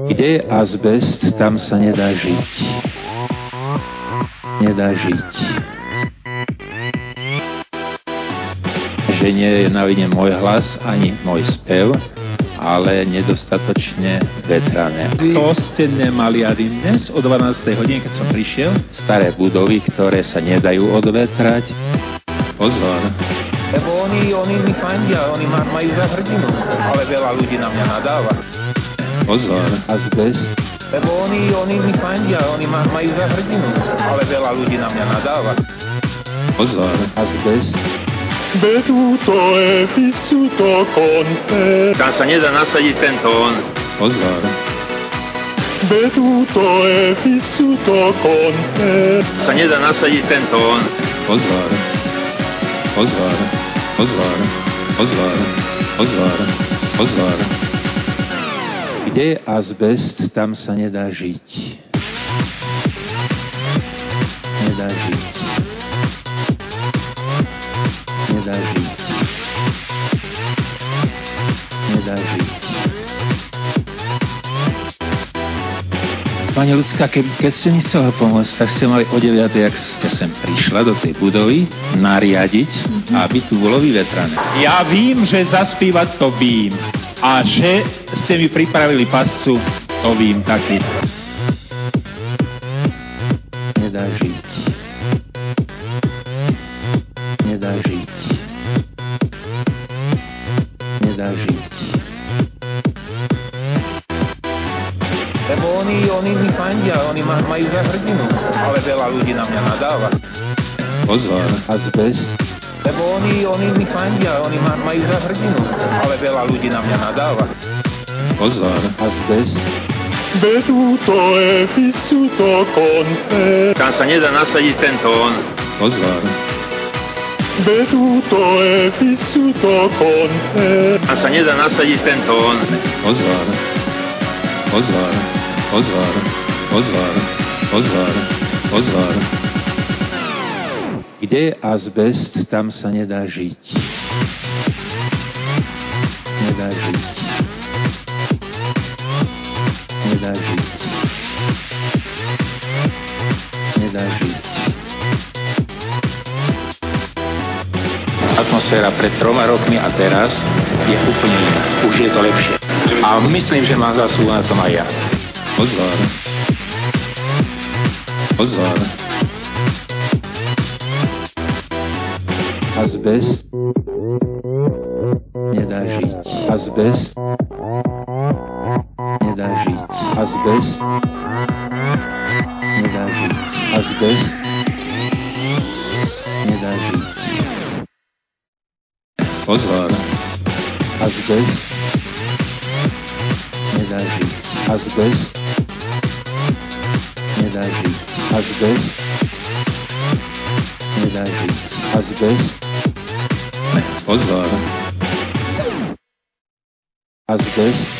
Kde je azbest, tam sa nedá žiť. Nedá žiť. Že nie je na vine môj hlas, ani môj spev, ale nedostatočne vetrané. To ste nemali ani dnes o 12. hodine, keď som prišiel. Staré budovy, ktoré sa nedajú odvetrať. Pozor. Lebo oni mi fandia, oni ma majú za hrdinu, ale veľa ľudí na mňa nadáva. Pozor, azbest. Lebo oni mi fandia, oni ma majú za hrdinu, ale veľa ľudí na mňa nadáva. Pozor, azbest. Veduto è vissuto con te. Tam sa nedá nasadiť ten tón. Pozor. Veduto è vissuto con te. Sa nedá nasadiť ten tón. Pozor. Pozor. Pozor. Pozor. Pozor. Pozor. Kde je azbest, tam sa nedá žiť. Nedá žiť. Nedá žiť. Nedá žiť. Pani Ľudská, keď ste mi chcela pomôcť, tak ste mali o 9, jak ste sem prišla do tej budovy, nariadiť, aby tu bolo vyvetrané. Ja vím, že zaspívať to vím. A že ste mi pripravili pascu, to vím taky. Nedá žiť. Nedá žiť. Nedá žiť. Lebo oni mi fandia, oni ma majú za hrdinu, ale veľa ľudí na mňa nadáva. Pozor, azbest. Lebo oni mi fandia, oni ma majú za hrdinu, ale veľa ľudí na mňa nadáva. Pozor, azbest. Veduto è vissuto con te. Tam sa nedá nasadiť ten tón. Pozor. Veduto è vissuto con te. Tam sa nedá nasadiť ten tón. Pozor. Pozor. Pozor. Pozor. Pozor. Pozor. Kde je azbest, tam sa nedá žiť. Nedá žiť. Nedá žiť. Nedá žiť. Atmosféra pred 3 rokmi a teraz je úplne iná. Už je to lepšie. A myslím, že mám zásluhu na tom aj ja. Pozor. Pozor. Azbest nedá žiť. Azbest nedá žiť. Azbest nedá žiť. Azbest nedá žiť. Pozor. Azbest nedá žiť. Azbest nedá žiť. Azbest nedá žiť. Azbest. Pozor. Azbest